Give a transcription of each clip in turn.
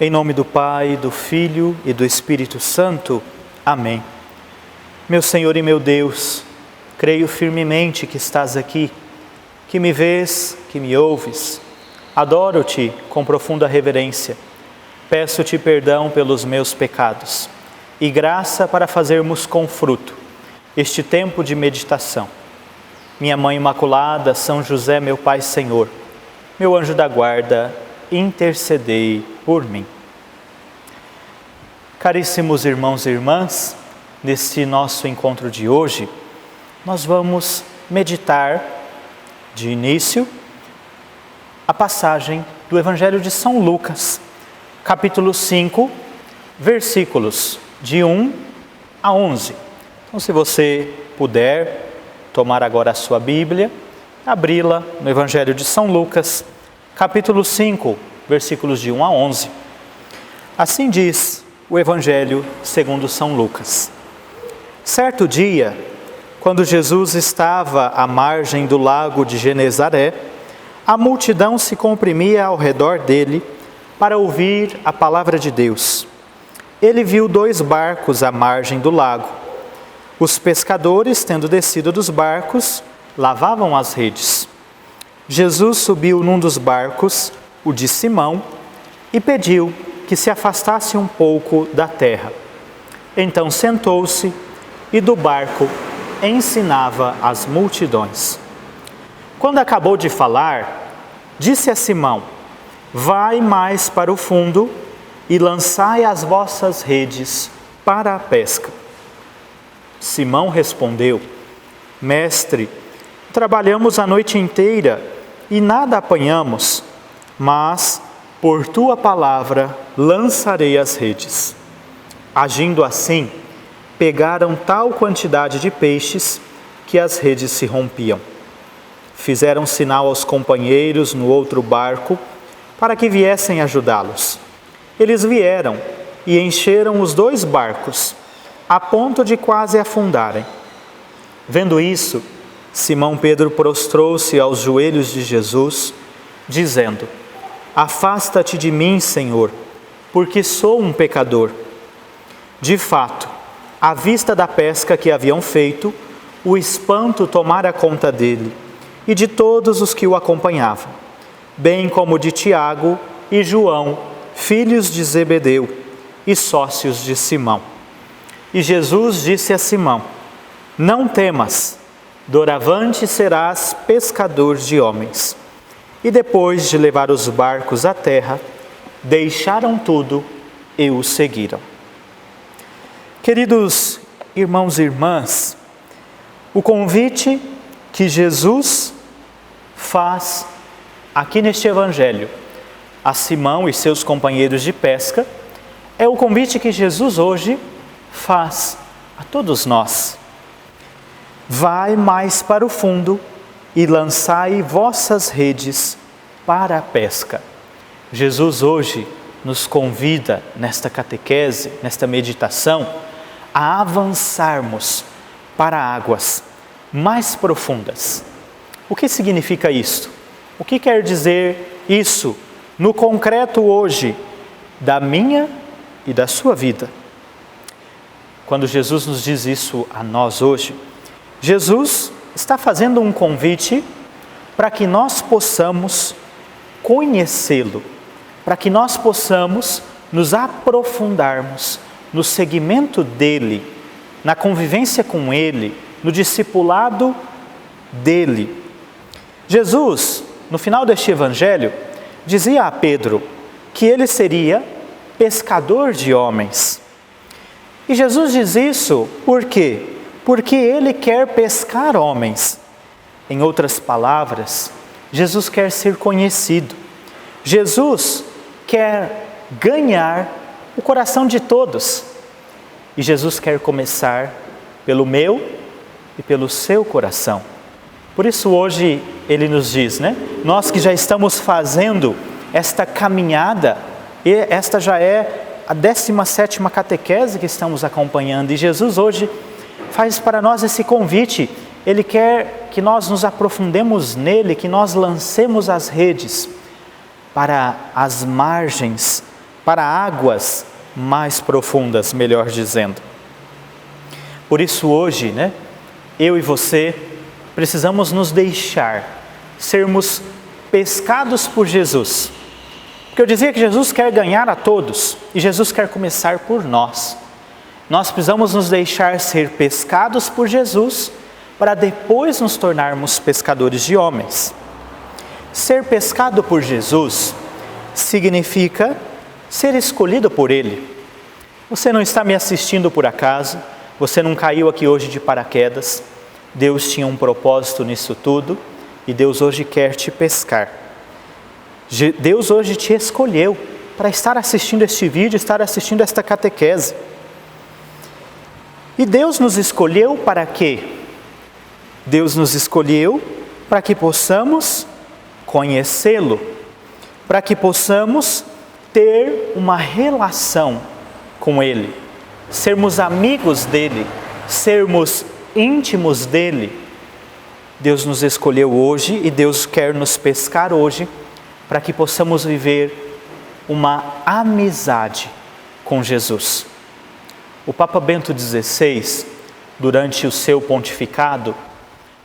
Em nome do Pai, do Filho e do Espírito Santo. Amém. Meu Senhor e meu Deus, creio firmemente que estás aqui, que me vês, que me ouves. Adoro-te com profunda reverência. Peço-te perdão pelos meus pecados e graça para fazermos com fruto este tempo de meditação. Minha Mãe Imaculada, São José, meu Pai Senhor, meu anjo da guarda, intercedei por mim. Caríssimos irmãos e irmãs, neste nosso encontro de hoje, nós vamos meditar de início a passagem do Evangelho de São Lucas, capítulo 5, versículos de 1 a 11. Então, se você puder tomar agora a sua Bíblia, abri-la no Evangelho de São Lucas, capítulo 5, versículos de 1 a 11. Assim diz o Evangelho segundo São Lucas. Certo dia, quando Jesus estava à margem do lago de Genezaré, a multidão se comprimia ao redor dele para ouvir a palavra de Deus. Ele viu 2 barcos à margem do lago. Os pescadores, tendo descido dos barcos, lavavam as redes. Jesus subiu num dos barcos, o de Simão, e pediu que se afastasse um pouco da terra. Então sentou-se e do barco ensinava as multidões. Quando acabou de falar, disse a Simão: vai mais para o fundo e lançai as vossas redes para a pesca. Simão respondeu: Mestre, trabalhamos a noite inteira e nada apanhamos, mas por tua palavra lançarei as redes. Agindo assim, pegaram tal quantidade de peixes que as redes se rompiam. Fizeram sinal aos companheiros no outro barco para que viessem ajudá-los. Eles vieram e encheram os 2 barcos, a ponto de quase afundarem. Vendo isso, Simão Pedro prostrou-se aos joelhos de Jesus, dizendo: afasta-te de mim, Senhor, porque sou um pecador. De fato, à vista da pesca que haviam feito, o espanto tomara conta dele e de todos os que o acompanhavam, bem como de Tiago e João, filhos de Zebedeu e sócios de Simão. E Jesus disse a Simão: não temas, doravante serás pescador de homens. E depois de levar os barcos à terra, deixaram tudo e o seguiram. Queridos irmãos e irmãs, o convite que Jesus faz aqui neste Evangelho a Simão e seus companheiros de pesca é o convite que Jesus hoje faz a todos nós. Vai mais para o fundo e lançai vossas redes para a pesca. Jesus hoje nos convida nesta catequese, nesta meditação, a avançarmos para águas mais profundas. O que significa isto? O que quer dizer isso no concreto hoje da minha e da sua vida? Quando Jesus nos diz isso a nós hoje, Jesus está fazendo um convite para que nós possamos conhecê-lo, para que nós possamos nos aprofundarmos no seguimento dele, na convivência com ele, no discipulado dele. Jesus, no final deste Evangelho, dizia a Pedro que ele seria pescador de homens. E Jesus diz isso por quê? Porque ele quer pescar homens. Em outras palavras, Jesus quer ser conhecido. Jesus quer ganhar o coração de todos. E Jesus quer começar pelo meu e pelo seu coração. Por isso hoje ele nos diz, nós que já estamos fazendo esta caminhada, e esta já é a 17ª catequese que estamos acompanhando, e Jesus hoje faz para nós esse convite. Ele quer que nós nos aprofundemos nele, que nós lancemos as redes para as margens, para águas mais profundas, melhor dizendo. Por isso hoje, né, eu e você precisamos nos deixar sermos pescados por Jesus. Porque eu dizia que Jesus quer ganhar a todos e Jesus quer começar por nós. Nós precisamos nos deixar ser pescados por Jesus para depois nos tornarmos pescadores de homens. Ser pescado por Jesus significa ser escolhido por Ele. Você não está me assistindo por acaso, você não caiu aqui hoje de paraquedas. Deus tinha um propósito nisso tudo e Deus hoje quer te pescar. Deus hoje te escolheu para estar assistindo este vídeo, estar assistindo esta catequese. E Deus nos escolheu para quê? Deus nos escolheu para que possamos conhecê-lo, para que possamos ter uma relação com Ele, sermos amigos dEle, sermos íntimos dEle. Deus nos escolheu hoje e Deus quer nos pescar hoje para que possamos viver uma amizade com Jesus. O Papa Bento XVI, durante o seu pontificado,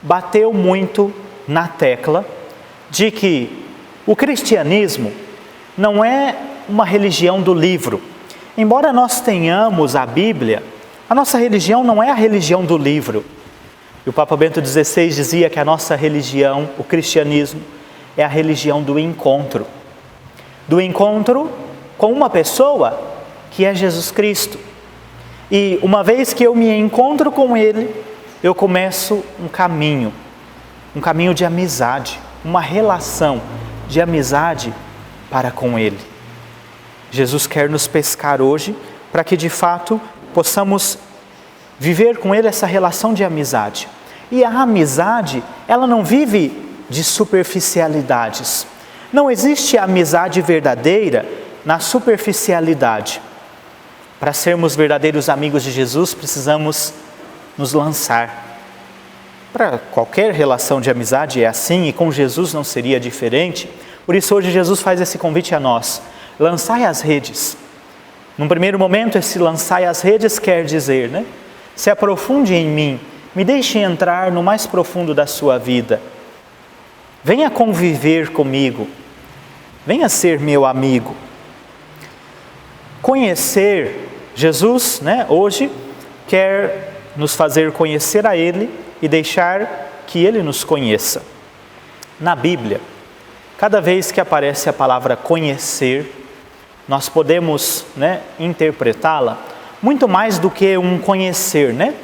bateu muito na tecla de que o cristianismo não é uma religião do livro. Embora nós tenhamos a Bíblia, a nossa religião não é a religião do livro. E o Papa Bento XVI dizia que a nossa religião, o cristianismo, é a religião do encontro. Do encontro com uma pessoa que é Jesus Cristo. E uma vez que eu me encontro com Ele, eu começo um caminho de amizade, uma relação de amizade para com Ele. Jesus quer nos pescar hoje para que de fato possamos viver com Ele essa relação de amizade. E a amizade, ela não vive de superficialidades. Não existe amizade verdadeira na superficialidade. Para sermos verdadeiros amigos de Jesus, precisamos nos lançar. Para qualquer relação de amizade é assim, e com Jesus não seria diferente. Por isso hoje Jesus faz esse convite a nós: lançai as redes. Num primeiro momento, esse lançai as redes quer dizer, né? Se aprofunde em mim, me deixe entrar no mais profundo da sua vida. Venha conviver comigo, venha ser meu amigo. Conhecer Jesus, né, hoje, quer nos fazer conhecer a Ele e deixar que Ele nos conheça. Na Bíblia, cada vez que aparece a palavra conhecer, nós podemos, né, interpretá-la muito mais do que um conhecer, né?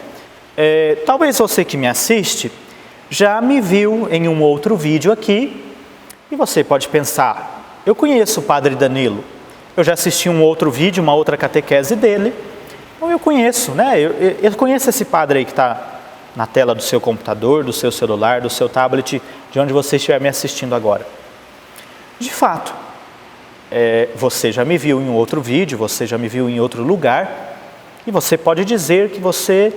Talvez você que me assiste já me viu em um outro vídeo aqui e você pode pensar: eu conheço o Padre Danilo, eu já assisti um outro vídeo, uma outra catequese dele, ou eu conheço, né? Eu conheço esse padre aí que está na tela do seu computador, do seu celular, do seu tablet, de onde você estiver me assistindo agora. De fato, você já me viu em um outro vídeo, você já me viu em outro lugar, e você pode dizer que você,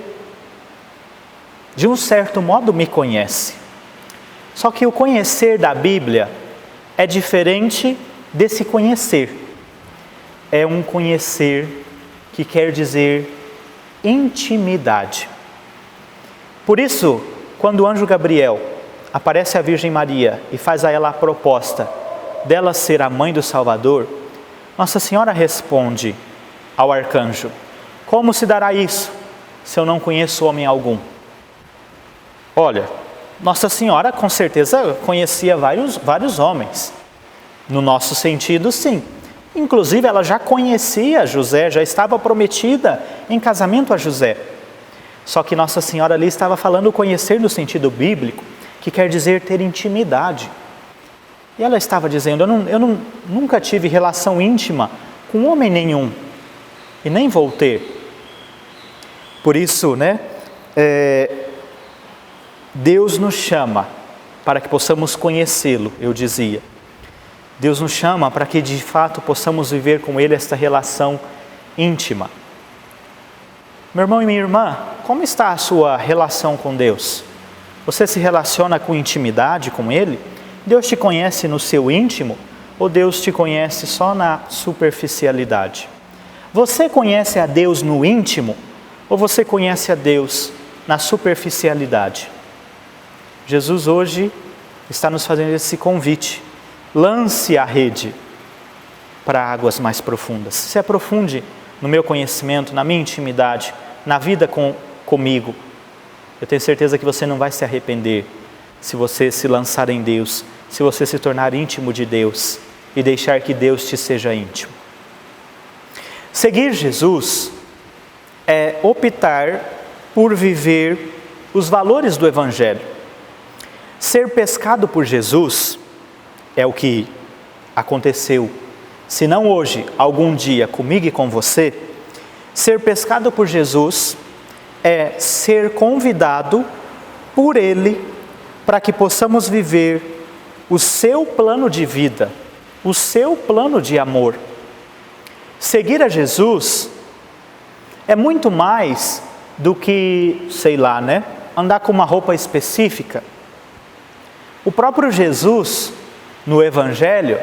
de um certo modo, me conhece. Só que o conhecer da Bíblia é diferente desse conhecer. É um conhecer que quer dizer intimidade. Por isso, quando o anjo Gabriel aparece à Virgem Maria e faz a ela a proposta dela ser a mãe do Salvador, Nossa Senhora responde ao arcanjo: como se dará isso, se eu não conheço homem algum? Olha, Nossa Senhora com certeza conhecia vários homens. No nosso sentido, sim. Inclusive, ela já conhecia José, já estava prometida em casamento a José. Só que Nossa Senhora ali estava falando conhecer no sentido bíblico, que quer dizer ter intimidade. E ela estava dizendo: eu nunca tive relação íntima com homem nenhum, e nem vou ter. Por isso, né, Deus nos chama para que possamos conhecê-lo, eu dizia. Deus nos chama para que de fato possamos viver com Ele esta relação íntima. Meu irmão e minha irmã, como está a sua relação com Deus? Você se relaciona com intimidade com Ele? Deus te conhece no seu íntimo? ou Deus te conhece só na superficialidade? Você conhece a Deus no íntimo ou você conhece a Deus na superficialidade? Jesus hoje está nos fazendo esse convite. Lance a rede para águas mais profundas. Se aprofunde no meu conhecimento, na minha intimidade, na vida comigo. Eu tenho certeza que você não vai se arrepender se você se lançar em Deus, se você se tornar íntimo de Deus e deixar que Deus te seja íntimo. Seguir Jesus é optar por viver os valores do Evangelho. Ser pescado por Jesus é o que aconteceu, se não hoje, algum dia comigo e com você. Ser pescado por Jesus é ser convidado por Ele para que possamos viver o seu plano de vida, o seu plano de amor. Seguir a Jesus é muito mais do que, andar com uma roupa específica. O próprio Jesus, no Evangelho,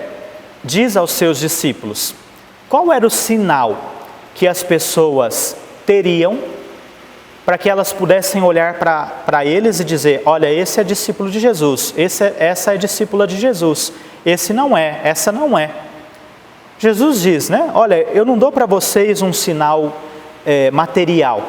diz aos seus discípulos qual era o sinal que as pessoas teriam para que elas pudessem olhar para eles e dizer: olha, esse é discípulo de Jesus, essa é discípula de Jesus, esse não é, essa não é. Jesus diz, olha, eu não dou para vocês um sinal material,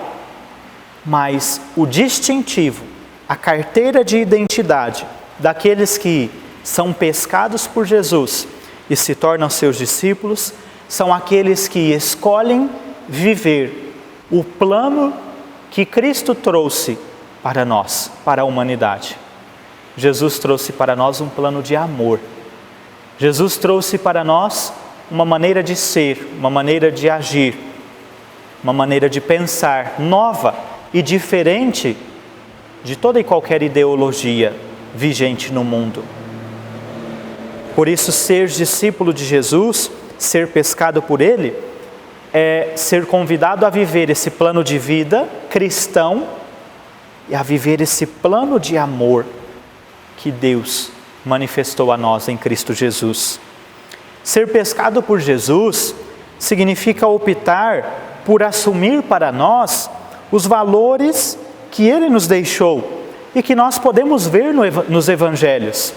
mas o distintivo, a carteira de identidade daqueles que são pescados por Jesus e se tornam seus discípulos, são aqueles que escolhem viver o plano que Cristo trouxe para nós, para a humanidade. Jesus trouxe para nós um plano de amor. Jesus trouxe para nós uma maneira de ser, uma maneira de agir, uma maneira de pensar nova e diferente de toda e qualquer ideologia vigente no mundo. Por isso, ser discípulo de Jesus, ser pescado por Ele, é ser convidado a viver esse plano de vida cristão e a viver esse plano de amor que Deus manifestou a nós em Cristo Jesus. Ser pescado por Jesus significa optar por assumir para nós os valores que Ele nos deixou e que nós podemos ver nos Evangelhos.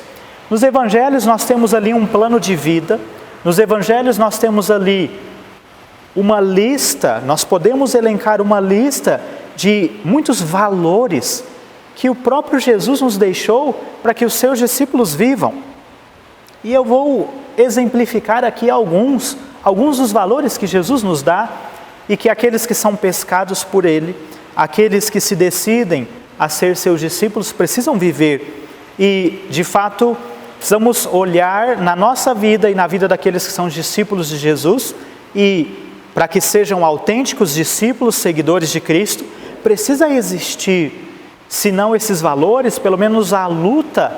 Nos Evangelhos nós temos ali um plano de vida, nos Evangelhos nós temos ali uma lista, nós podemos elencar uma lista de muitos valores que o próprio Jesus nos deixou para que os seus discípulos vivam. E eu vou exemplificar aqui alguns dos valores que Jesus nos dá e que aqueles que são pescados por Ele, aqueles que se decidem a ser seus discípulos, precisam viver. E, de fato, precisamos olhar na nossa vida e na vida daqueles que são discípulos de Jesus, e para que sejam autênticos discípulos, seguidores de Cristo, precisa existir, se não esses valores, pelo menos a luta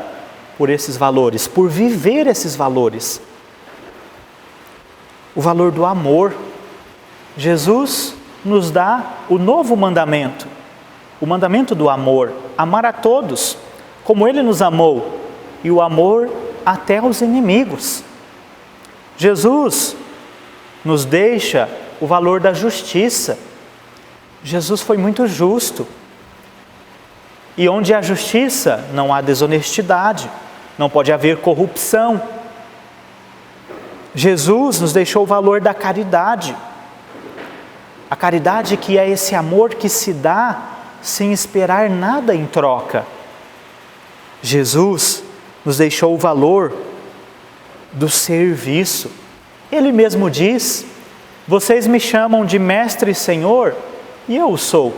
por esses valores, por viver esses valores. O valor do amor. Jesus nos dá o novo mandamento, o mandamento do amor, amar a todos, como Ele nos amou, e o amor até aos inimigos. Jesus nos deixa o valor da justiça. Jesus foi muito justo. E onde há justiça, não há desonestidade, não pode haver corrupção. Jesus nos deixou o valor da caridade. A caridade que é esse amor que se dá sem esperar nada em troca. Jesus nos deixou o valor do serviço. Ele mesmo diz: vocês me chamam de mestre e senhor, e eu o sou.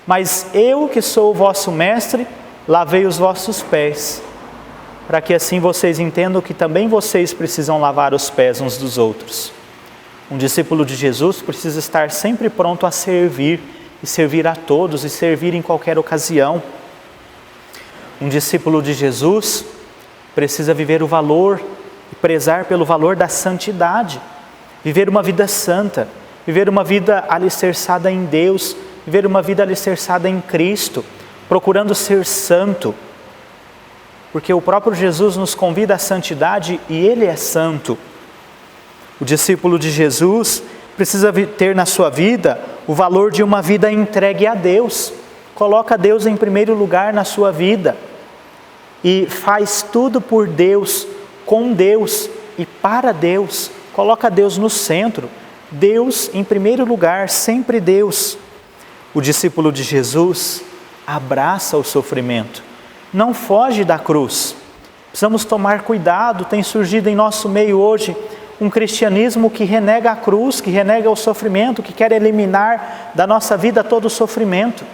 Mas eu que sou o vosso mestre, lavei os vossos pés, para que assim vocês entendam que também vocês precisam lavar os pés uns dos outros. Um discípulo de Jesus precisa estar sempre pronto a servir, e servir a todos, e servir em qualquer ocasião. Um discípulo de Jesus precisa viver o valor, e prezar pelo valor da santidade, viver uma vida santa, viver uma vida alicerçada em Deus, viver uma vida alicerçada em Cristo, procurando ser santo. porque o próprio Jesus nos convida à santidade e Ele é santo. O discípulo de Jesus precisa ter na sua vida o valor de uma vida entregue a Deus. Coloca Deus em primeiro lugar na sua vida e faz tudo por Deus, com Deus e para Deus. Coloca Deus no centro, Deus em primeiro lugar, sempre Deus. O discípulo de Jesus abraça o sofrimento, não foge da cruz. Precisamos tomar cuidado, tem surgido em nosso meio hoje um cristianismo que renega a cruz, que renega o sofrimento, que quer eliminar da nossa vida todo o sofrimento.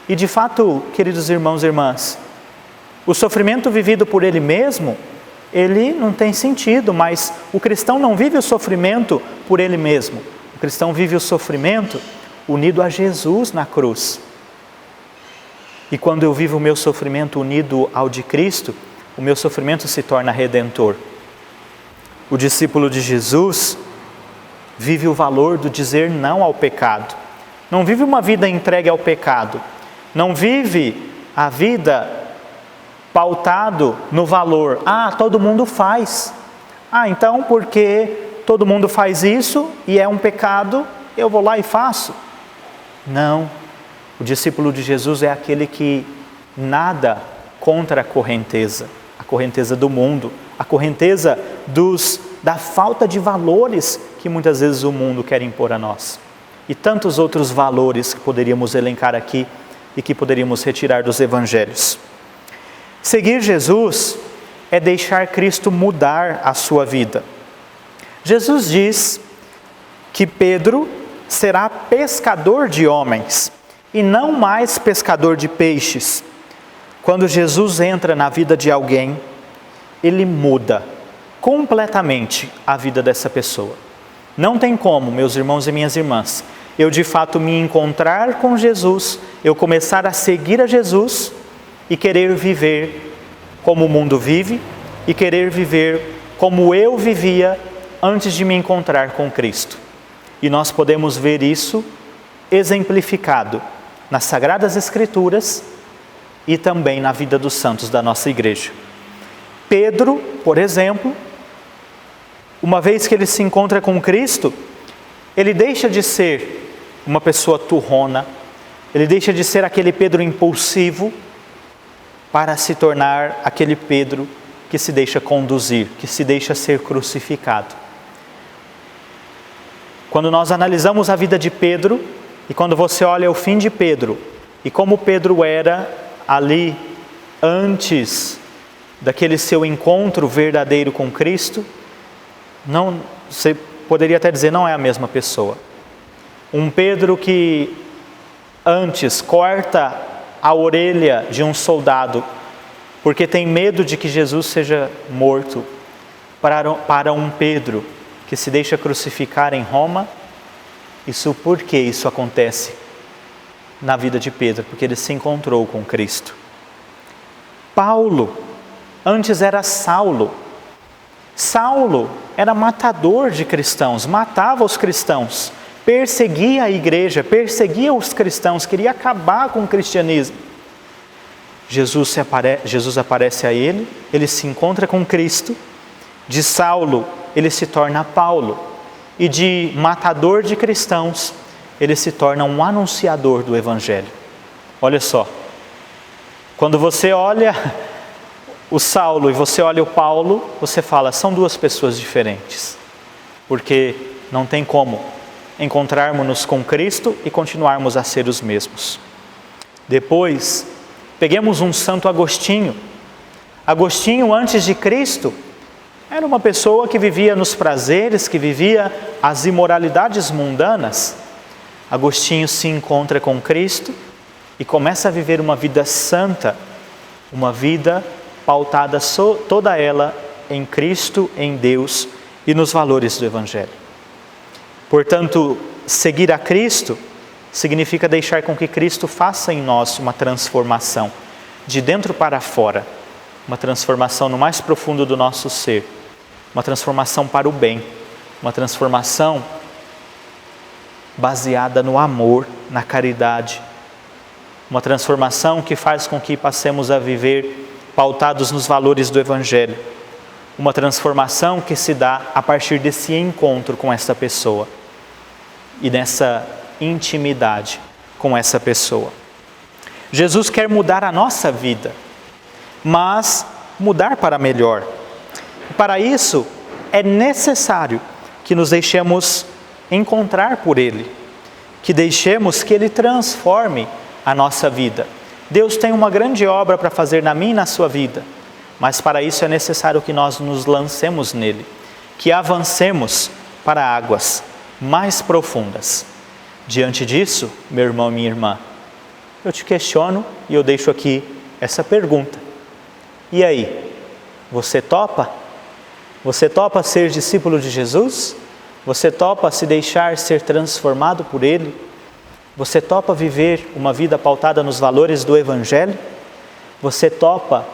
E de fato, queridos irmãos e irmãs, o sofrimento vivido por ele mesmo, ele não tem sentido, mas o cristão não vive o sofrimento por ele mesmo. O cristão vive o sofrimento unido a Jesus na cruz. E quando eu vivo o meu sofrimento unido ao de Cristo, o meu sofrimento se torna redentor. O discípulo de Jesus vive o valor do dizer não ao pecado. Não vive uma vida entregue ao pecado. Não vive a vida pautado no valor. Todo mundo faz. Então porque todo mundo faz isso e é um pecado, eu vou lá e faço. Não. O discípulo de Jesus é aquele que nada contra a correnteza do mundo, a correnteza da falta de valores que muitas vezes o mundo quer impor a nós. E tantos outros valores que poderíamos elencar aqui e que poderíamos retirar dos evangelhos. Seguir Jesus é deixar Cristo mudar a sua vida. Jesus diz que Pedro será pescador de homens e não mais pescador de peixes. Quando Jesus entra na vida de alguém, Ele muda completamente a vida dessa pessoa. Não tem como, meus irmãos e minhas irmãs, eu de fato me encontrar com Jesus, eu começar a seguir a Jesus e querer viver como o mundo vive e querer viver como eu vivia antes de me encontrar com Cristo. E nós podemos ver isso exemplificado nas Sagradas Escrituras e também na vida dos santos da nossa igreja. Pedro, por exemplo, uma vez que ele se encontra com Cristo, ele deixa de ser uma pessoa turrona, ele deixa de ser aquele Pedro impulsivo para se tornar aquele Pedro que se deixa conduzir, que se deixa ser crucificado. Quando nós analisamos a vida de Pedro, e quando você olha o fim de Pedro, e como Pedro era ali antes daquele seu encontro verdadeiro com Cristo, você poderia até dizer, não é a mesma pessoa. Um Pedro que antes corta a orelha de um soldado, porque tem medo de que Jesus seja morto, para um Pedro que se deixa crucificar em Roma. Por que isso acontece na vida de Pedro? Porque ele se encontrou com Cristo. Paulo, antes era Saulo. Saulo era matador de cristãos, matava os cristãos, perseguia a igreja, perseguia os cristãos, queria acabar com o cristianismo. Jesus aparece a ele, ele se encontra com Cristo. De Saulo, ele se torna Paulo. E de matador de cristãos, ele se torna um anunciador do Evangelho. Olha só, quando você olha o Saulo e você olha o Paulo, você fala, são duas pessoas diferentes. Porque não tem como encontrarmos-nos com Cristo e continuarmos a ser os mesmos. Depois, peguemos um Santo Agostinho. Agostinho, antes de Cristo, era uma pessoa que vivia nos prazeres, que vivia as imoralidades mundanas. Agostinho se encontra com Cristo e começa a viver uma vida santa, uma vida pautada toda ela em Cristo, em Deus e nos valores do Evangelho. Portanto, seguir a Cristo significa deixar com que Cristo faça em nós uma transformação, de dentro para fora, uma transformação no mais profundo do nosso ser. Uma transformação para o bem, uma transformação baseada no amor, na caridade, uma transformação que faz com que passemos a viver pautados nos valores do Evangelho. Uma transformação que se dá a partir desse encontro com essa pessoa e dessa intimidade com essa pessoa. Jesus quer mudar a nossa vida, mas mudar para melhor. Para isso, é necessário que nos deixemos encontrar por Ele, que deixemos que Ele transforme a nossa vida. Deus tem uma grande obra para fazer na minha e na sua vida, mas para isso é necessário que nós nos lancemos nele, que avancemos para águas mais profundas. Diante disso, meu irmão e minha irmã, eu te questiono e eu deixo aqui essa pergunta. E aí, você topa? Você topa ser discípulo de Jesus? Você topa se deixar ser transformado por Ele? Você topa viver uma vida pautada nos valores do Evangelho? Você topa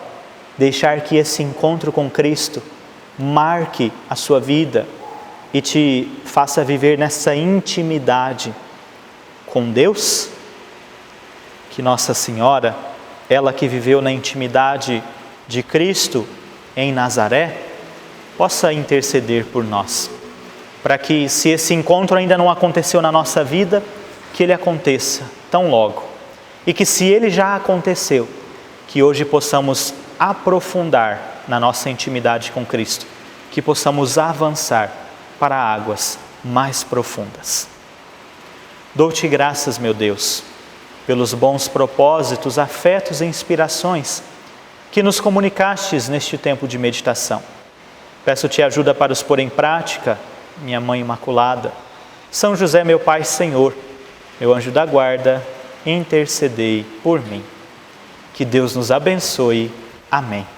deixar que esse encontro com Cristo marque a sua vida e te faça viver nessa intimidade com Deus? Que Nossa Senhora, ela que viveu na intimidade de Cristo em Nazaré, possa interceder por nós, para que, se esse encontro ainda não aconteceu na nossa vida, que ele aconteça tão logo. E que, se ele já aconteceu, que hoje possamos aprofundar na nossa intimidade com Cristo, que possamos avançar para águas mais profundas. Dou-te graças, meu Deus, pelos bons propósitos, afetos e inspirações que nos comunicastes neste tempo de meditação. Peço-te ajuda para os pôr em prática, minha Mãe Imaculada. São José, meu Pai Senhor, meu anjo da guarda, intercedei por mim. Que Deus nos abençoe. Amém.